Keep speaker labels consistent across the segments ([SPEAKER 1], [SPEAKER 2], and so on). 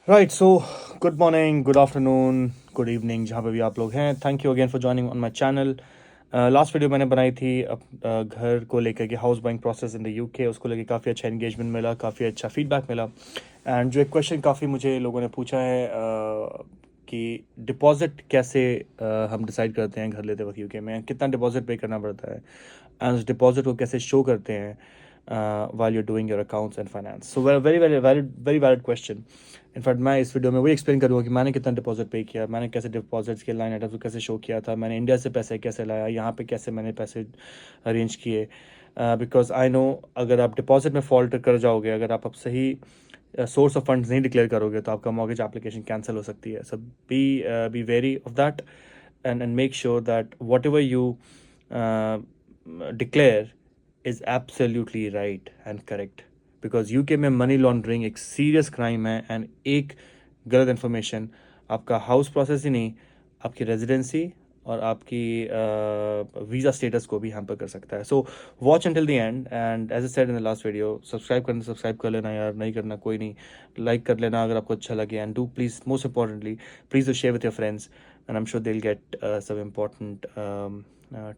[SPEAKER 1] Right so good morning, good afternoon, good evening, जहाँ पे भी आप लोग हैं। Thank you again for joining on my channel. Last video मैंने बनाई थी घर को लेकर के, house buying process in the UK. उसको लेकर काफ़ी अच्छा एंगेजमेंट मिला, काफ़ी अच्छा फीडबैक मिला। एंड जो एक क्वेश्चन काफ़ी मुझे लोगों ने पूछा है कि डिपॉजिट कैसे हम डिसाइड करते हैं घर लेते वक्त यूके में, कितना डिपॉजिट पे करना पड़ता है, एंड उस डिपॉजिट को कैसे शो करते हैं while you're doing your accounts and finance. So very valid question. In fact मैं इस वीडियो में वही एक्सप्लेन करूँगा कि मैंने कितना डिपॉजिट पे किया, मैंने कैसे डिपॉजिट्स के लाइन आइटम्स को कैसे शो किया था, मैंने इंडिया से पैसे कैसे लाया, यहाँ पे कैसे मैंने पैसे अरेंज किए। बिकॉज आई नो अगर आप डिपॉजिट में फॉल्ट कर जाओगे, अगर आप अब सही सोर्स ऑफ फंड्स नहीं डिक्लेयर करोगे तो आपका मॉर्गेज एप्लीकेशन कैंसिल हो सकती है। So be wary of that and make sure that whatever you declare is absolutely right and correct, because UK में मनी लॉन्ड्रिंग एक सीरियस क्राइम है। एंड एक गलत इन्फॉर्मेशन आपका हाउस प्रोसेस ही नहीं, आपकी रेजिडेंसी और आपकी वीज़ा स्टेटस को भी हैम्पर कर सकता है। So watch until the end, and as I said in the last video, subscribe कर लेना यार, नहीं करना कोई नहीं, लाइक कर लेना अगर आपको अच्छा लगे। And do please, most importantly, please do share with your friends, and I'm sure they'll get some important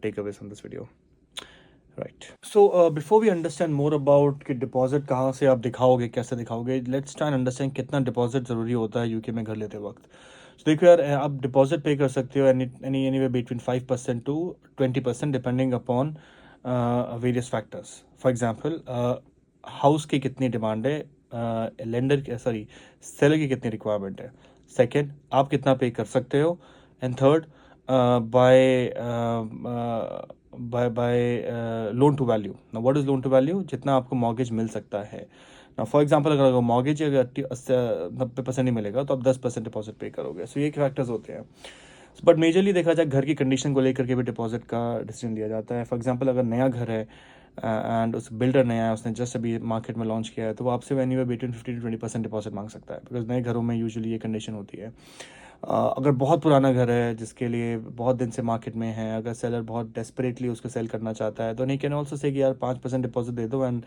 [SPEAKER 1] takeaways from this video. Right. So before we understand more about कि deposit कहाँ से आप दिखाओगे, कैसे दिखाओगे, let's try and understand कितना deposit ज़रूरी होता है यूके में घर लेते वक्त। So देखो यार, आप deposit पे कर सकते हो anywhere between 5% to 20% depending upon various factors. For example, house की कितनी डिमांड है, लेंडर सॉरी सेलर की कितनी रिक्वायरमेंट है। सेकेंड, आप कितना पे कर सकते हो। And third, by loan to value. ना what is loan to value, जितना आपको मॉर्गेज मिल सकता है ना। फॉर एग्जांपल, अगर मॉर्गेज अगर 90% नहीं मिलेगा तो आप 10% डिपॉजिट पे करोगे। सो ये फैक्टर्स होते हैं। बट मेजरली देखा जाए, घर की कंडीशन को लेकर के भी डिपॉजिट का डिसीजन लिया जाता है। फॉर एग्जांपल, अगर नया घर है एंड उस बिल्डर नया है, उसने जस्ट अभी मार्केट में लॉन्च किया है, तो वो आपसे एनीवे बिटवीन 15 to 20% डिपॉजिट मांग सकता है, बिकॉज नए घरों में यूजुअली ये कंडीशन होती है। अगर बहुत पुराना घर है जिसके लिए बहुत दिन से मार्केट में है, अगर सेलर बहुत डेस्परेटली उसको सेल करना चाहता है, तो नहीं, कैन ऑल्सो से कि यार 5% डिपॉजिट दे दो एंड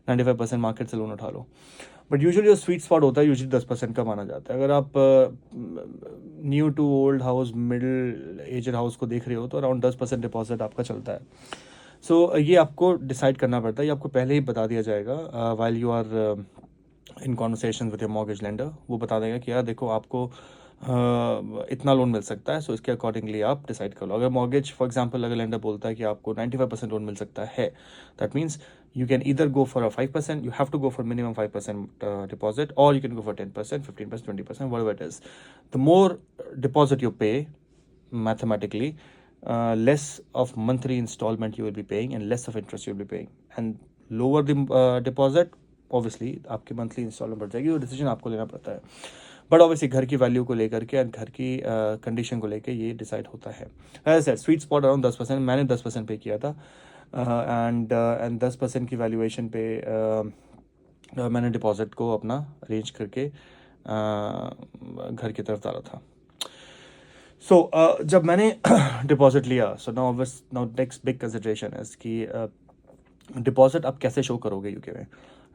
[SPEAKER 1] 95% मार्केट से लोन उठा लो। बट यूजुअली जो स्वीट स्पॉट होता है यूजुअली 10% का माना जाता है। अगर आप new to old house, middle aged house को देख रहे हो, तो अराउंड 10% डिपॉजिट आपका चलता है। सो ये आपको डिसाइड करना पड़ता है, ये आपको पहले ही बता दिया जाएगा while you are in conversation with your mortgage lender. वो बता देगा कि यार देखो, आपको इतना लोन मिल सकता है, सो इसके अकॉर्डिंगली आप डिसाइड कर लो। अगर मॉर्गेज, फॉर एग्जांपल, अगर लेंडर बोलता है कि आपको 95% लोन मिल सकता है, that means you can either go for a 5%, you have to go for minimum 5% deposit, or you can go for 10%, 15%, 20%, whatever it is. The more deposit you pay, mathematically, less of monthly installment you will be paying and less of interest you will be paying. And lower the deposit, obviously आपकी monthly instalment बढ़ जाएगी। वो decision आपको लेना पड़ता है। But obviously घर की वैल्यू को लेकर के और घर की कंडीशन को लेकर ये डिसाइड होता है। As sir sweet spot around 10%, मैंने 10% पे किया था। एंड 10% की वैल्यूएशन पे मैंने डिपॉजिट को अपना अरेंज करके घर की तरफ डाला था। सो जब मैंने डिपॉजिट लिया, so now next big consideration is कि डिपॉजिट आप कैसे शो करोगे यूके में।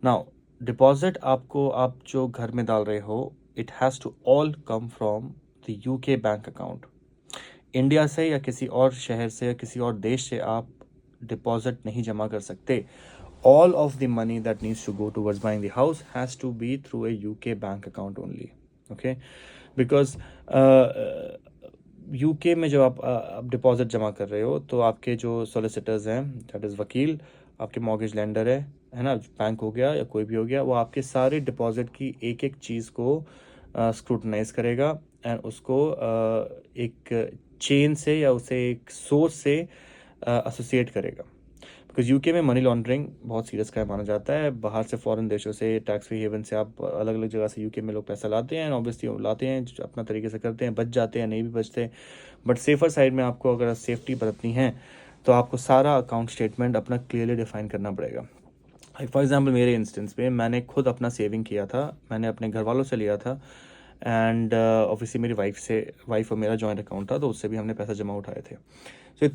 [SPEAKER 1] नाउ डिपॉजिट आपको, आप जो घर में डाल रहे हो, it has to all come from the UK bank account. India से या किसी और शहर से या किसी और देश से आप डिपॉजिट नहीं जमा कर सकते। All of the money that needs to go towards buying the house has to be through a UK bank account only. Okay, because UK में जब आप डिपॉजिट जमा कर रहे हो, तो आपके जो सोलिसिटर्स हैं, दैट इज़ वकील, आपके मॉर्गेज लेंडर है ना, बैंक हो गया या कोई भी हो गया, वो आपके सारे डिपॉजिट की एक एक चीज़ को स्क्रूटनाइज करेगा एंड उसको एक चेन से या उसे एक सोर्स से एसोसिएट करेगा। बिकॉज यूके में मनी लॉन्ड्रिंग बहुत सीरियस क्राइम माना जाता है। बाहर से, फॉरेन देशों से, टैक्स फ्री हेवन से आप अलग अलग जगह से यूके में लोग पैसा लाते हैं, ऑब्वियसली लाते हैं, अपना तरीके से करते हैं, बच जाते हैं, नहीं भी बचते। बट सेफर साइड में आपको अगर सेफ्टी बरतनी है तो आपको सारा अकाउंट स्टेटमेंट अपना क्लियरली डिफाइन करना पड़ेगा। फॉर एग्जाम्पल, मेरे इंस्टेंस में मैंने खुद अपना सेविंग किया था, मैंने अपने घर वालों से लिया था, एंड ऑब्वियसली मेरी वाइफ और मेरा जॉइंट अकाउंट था, तो उससे भी हमने पैसा जमा उठाए थे। तो ये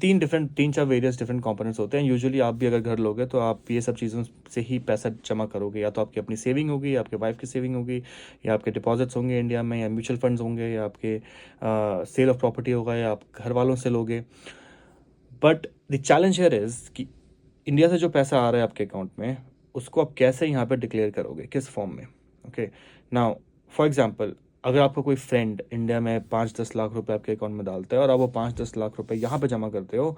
[SPEAKER 1] तीन चार वेरियस डिफरेंट कंपोनेंट्स होते हैं। यूजुअली आप भी अगर घर लोगे तो आप ये सब चीज़ों से ही पैसा जमा करोगे, या तो आपकी अपनी सेविंग होगी, या आपके वाइफ की सेविंग होगी, या आपके डिपॉजिट्स होंगे इंडिया में, या म्यूचुअल फंड्स होंगे, या आपके सेल ऑफ प्रॉपर्टी होगा, या आप घर वालों से लोगे। But the challenge here is कि इंडिया से जो पैसा आ रहा है आपके अकाउंट में, उसको आप कैसे यहाँ पे डिक्लेयर करोगे, किस फॉर्म में? ओके, नाउ फॉर एग्जांपल, अगर आपका कोई फ्रेंड इंडिया में 5-10 लाख रुपए आपके अकाउंट में डालता है और आप वो 5-10 लाख रुपए यहाँ पे जमा करते हो,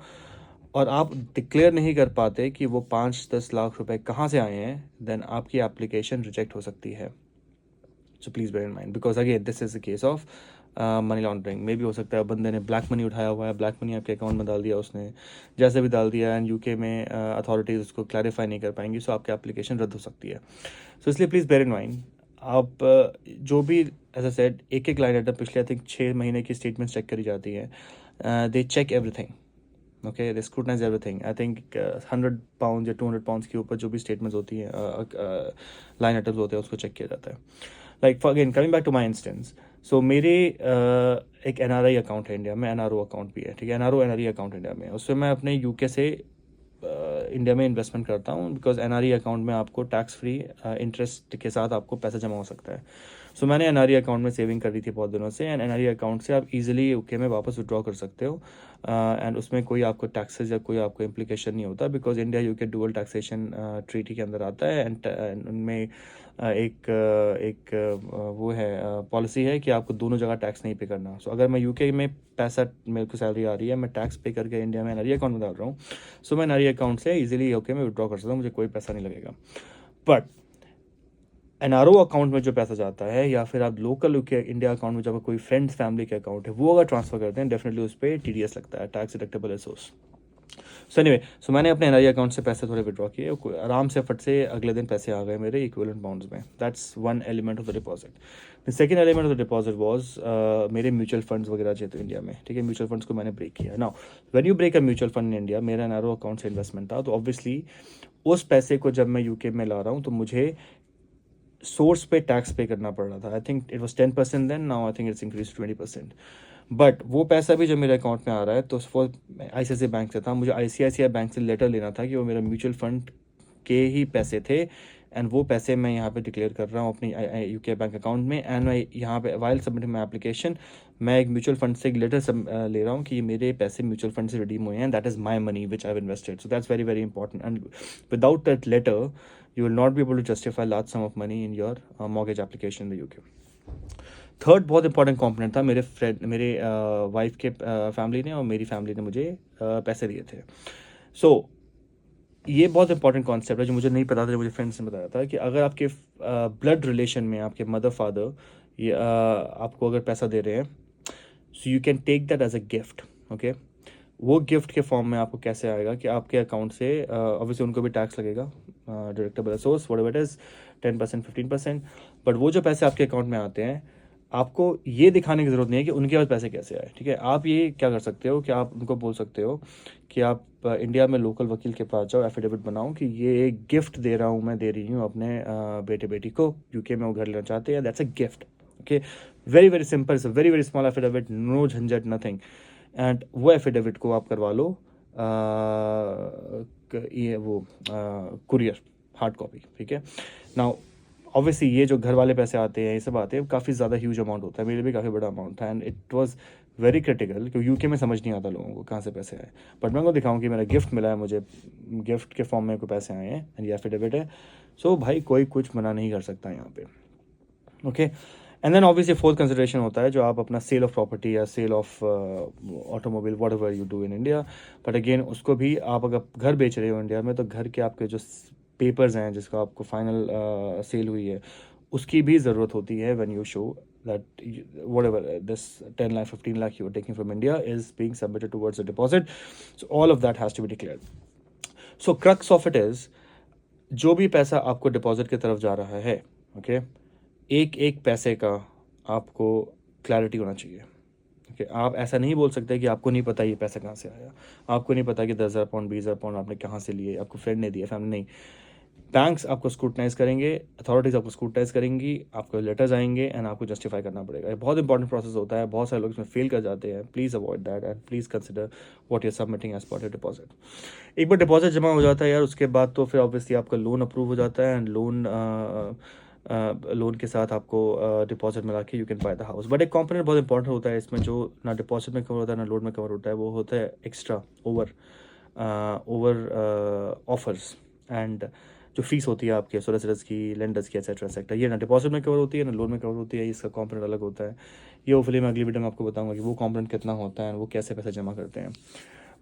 [SPEAKER 1] और आप डिक्लेयर नहीं कर पाते कि वो 5-10 लाख रुपए कहाँ से आए हैं, देन आपकी एप्लीकेशन रिजेक्ट हो सकती है। So please bear in mind, because again this is a case of money laundering. मे भी हो सकता है बंदे ने ब्लैक मनी उठाया हुआ है, ब्लैक मनी आपके अकाउंट में डाल दिया उसने, जैसे भी डाल दिया, एंड यूके में अथॉरिटीज़ उसको क्लैरिफाई नहीं कर पाएंगी, सो आपकी एप्लीकेशन रद्द हो सकती है। सो इसलिए प्लीज़ बेयर इन माइंड, आप जो भी एज अ सेड एक एक लाइन आइटम पिछले आई थिंक 6 महीने की स्टेटमेंट्स चेक करी जाती है। They check everything, okay, they scrutinise everything. I think 100 pound या 200 पाउंड्स के ऊपर जो भी स्टेटमेंट्स होती हैं, लाइन आइटम्स होते हैं, उसको चेक किया जाता है। Like for again coming back to my instance, so मेरे एक एनआरआई अकाउंट है इंडिया में, एनआरओ अकाउंट भी है, ठीक है, एनआरओ एनआरई अकाउंट इंडिया में, उससे मैं अपने यूके से इंडिया में इन्वेस्टमेंट करता हूँ, बिकॉज एनआरई अकाउंट में आपको टैक्स फ्री इंटरेस्ट के साथ आपको पैसा जमा हो सकता है। सो मैंने एनआरई अकाउंट में सेविंग कर दी थी बहुत दिनों से, एंड एनआरई अकाउंट से आप इजीली यूके में वापस विड्रॉ कर सकते हो, एंड उसमें कोई आपको टैक्सेस या कोई आपको इम्प्लीकेशन नहीं होता, because India UK dual taxation treaty के अंदर आता है, एंड उनमें एक वो है पॉलिसी है कि आपको दोनों जगह टैक्स नहीं पे करना। सो अगर मैं यूके में पैसा, मेरे को सैलरी आ रही है, मैं टैक्स पे करके इंडिया में एनआरई अकाउंट में डाल रहा हूँ, सो मैं एनआरई अकाउंट से इजीली यूके में विड्रॉ कर सकता हूँ, मुझे कोई पैसा नहीं लगेगा। बट एनआरओ अकाउंट में जो पैसा जाता है, या फिर आप लोकल यूके इंडिया अकाउंट में जब कोई फ्रेंड्स फैमिली के अकाउंट है वो अगर ट्रांसफर करते हैं, डेफिनेटली उस पर टीडीएस लगता है, tax deductible resource. So anyway, so मैंने अपने एनआरई अकाउंट से पैसे थोड़े विड्रॉ किए, आराम से फट से अगले दिन पैसे आ गए मेरे इक्विवेलेंट पाउंड्स में। That's one element of the deposit. The second element of the deposit was मेरे म्यूचुअल फंड्स वगैरह जो थे इंडिया में, ठीक है, म्यूचुअल फंड्स को मैंने ब्रेक किया। Now when you break a mutual fund in India, मेरा एनआरओ अकाउंट से इन्वेस्टमेंट था, तो ऑब्वियसली उस पैसे को जब मैं यूके में ला रहा हूँ तो मुझे सोर्स पे टैक्स पे करना पड़ रहा था। I think it was 10% then, now I think it's increase to 20%। But वो पैसा भी जब मेरे अकाउंट में आ रहा है तो वो आईसीआईसीआई बैंक से था, मुझे आईसीआईसीआई बैंक से लेटर लेना था कि वो मेरा म्यूचुअल फंड के ही पैसे थे, एंड वो पैसे मैं यहाँ पे डिक्लेयर कर रहा हूँ अपनी यूके बैंक अकाउंट में, एंड मैं यहाँ पे वाइल सबमिटिंग माई एप्लीकेशन, मैं एक म्यूचुअल फंड से एक लेटर ले रहा हूँ कि ये मेरे पैसे म्यूचुअल फंड से रिडीम हुए हैं, that is my money which I have invested. So that's very very important, and without that letter you will not be able to justify large sum of money in your mortgage application in the UK. Third बहुत important component था, मेरे wife के family ने और मेरी family ने मुझे पैसे दिए थे। सो ये बहुत इंपॉर्टेंट कॉन्सेप्ट है जो मुझे नहीं पता था, जो मुझे फ्रेंड्स ने बताया था, कि अगर आपके ब्लड रिलेशन में आपके मदर फादर ये आपको अगर पैसा दे रहे हैं, so you can take that as a gift, okay. वो गिफ्ट के फॉर्म में आपको कैसे आएगा कि आपके अकाउंट से ऑब्वियसली उनको भी टैक्स लगेगा, deductible source whatever it is 10% 15%, but वो जो पैसे आपके अकाउंट में आते हैं, आपको ये दिखाने की ज़रूरत नहीं है कि उनके पास पैसे कैसे आए, ठीक है। आप ये क्या कर सकते हो कि आप उनको बोल सकते हो कि आप इंडिया में लोकल वकील के पास जाओ, एफिडेविट बनाओ कि ये एक गिफ्ट दे रहा हूँ, मैं दे रही हूँ अपने बेटे बेटी को, यूके में वो घर लेना चाहते हैं, that's a gift, okay. Very very simple, it's a very very small affidavit, no झंझट, नथिंग, एंड वो एफिडेविट को आप करवा लो ये वो कुरियर हार्ड कॉपी, ठीक है। नाउ ऑब्वियसली ये जो घर वाले पैसे आते हैं, ये सब आते हैं, काफ़ी ज़्यादा ह्यूज अमाउंट होता है, मेरे भी काफ़ी बड़ा अमाउंट था, and it was very critical, क्योंकि यूके में समझ नहीं आता लोगों को कहाँ से पैसे आए। बट मैं उनको दिखाऊँ कि मेरा गिफ्ट मिला है, मुझे गिफ्ट के फॉर्म में कोई पैसे आए हैं, एंड ये एफिडेविट है, सो भाई कोई कुछ मना नहीं कर सकता यहाँ पे, okay. And then obviously fourth consideration होता है जो आप अपना सेल ऑफ प्रॉपर्टी या sale of automobile whatever you do in India, but again उसको भी आप अगर घर बेच रहे हो इंडिया में, तो घर के आपके जो पेपर्स हैं जिसका आपको फाइनल सेल हुई है, उसकी भी ज़रूरत होती है when you show that whatever this 10 lakh 15 lakh you are taking from India is being submitted towards a deposit, so all of that has to be declared. So crux of it is, जो भी पैसा आपको deposit की तरफ जा रहा है, okay, एक एक पैसे का आपको क्लैरिटी होना चाहिए, ओके। आप ऐसा नहीं बोल सकते कि आपको नहीं पता ये पैसा कहाँ से आया, आपको नहीं पता कि 10,000 पाउंड 20,000 पाउंड आपने कहाँ से लिए, आपको फ्रेंड ने दिया, फैमिली नहीं, बैंक्स आपको स्क्रूटनाइज करेंगे, अथॉरिटीज़ आपको स्क्रूटनाइज करेंगी, आपको लेटर्स आएंगे एंड आपको जस्टिफाई करना पड़ेगा। ये बहुत इंपॉर्टेंट प्रोसेस होता है, बहुत सारे लोग इसमें फेल कर जाते हैं। Please avoid that and please consider what you are submitting as part of deposit. एक बार डिपॉजिट जमा हो जाता है यार, उसके बाद तो फिर ऑब्वियसली आपका लोन अप्रूव हो जाता है एंड लोन के साथ आपको डिपॉजिट मिला के you can by the house. But एक कॉम्पोनेंट बहुत इंपॉर्टेंट होता है इसमें, जो ना डिपॉजिट में कवर होता है ना लोन में कवर होता है, वो होता है एक्स्ट्रा ओवर ऑफर्स एंड जो फीस होती है आपके सोलिसिटर्स की, लेंडर्स की, एटसेट्रा एटसेट्रा। ये ना डिपॉजिट में कवर होती है ना लोन में कवर होती है, इसका कॉम्पोनेंट अलग होता है। ये होपफुली मैं अगली वीडियो में आपको बताऊंगा कि वो कॉम्पोनेंट कितना होता है और वो कैसे पैसे जमा करते हैं।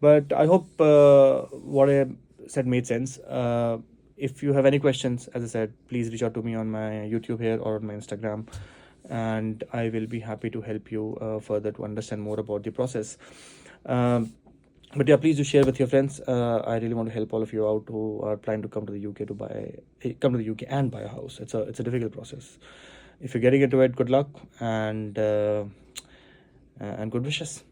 [SPEAKER 1] But I hope what I said made sense. If you have any questions, as I said, please reach out to me on my YouTube here or on my Instagram, and I will be happy to help you further to understand more about the process. But yeah, please do share with your friends. I really want to help all of you out who are planning to come to the UK come to the UK and buy a house. It's a difficult process. If you're getting into it, good luck and good wishes.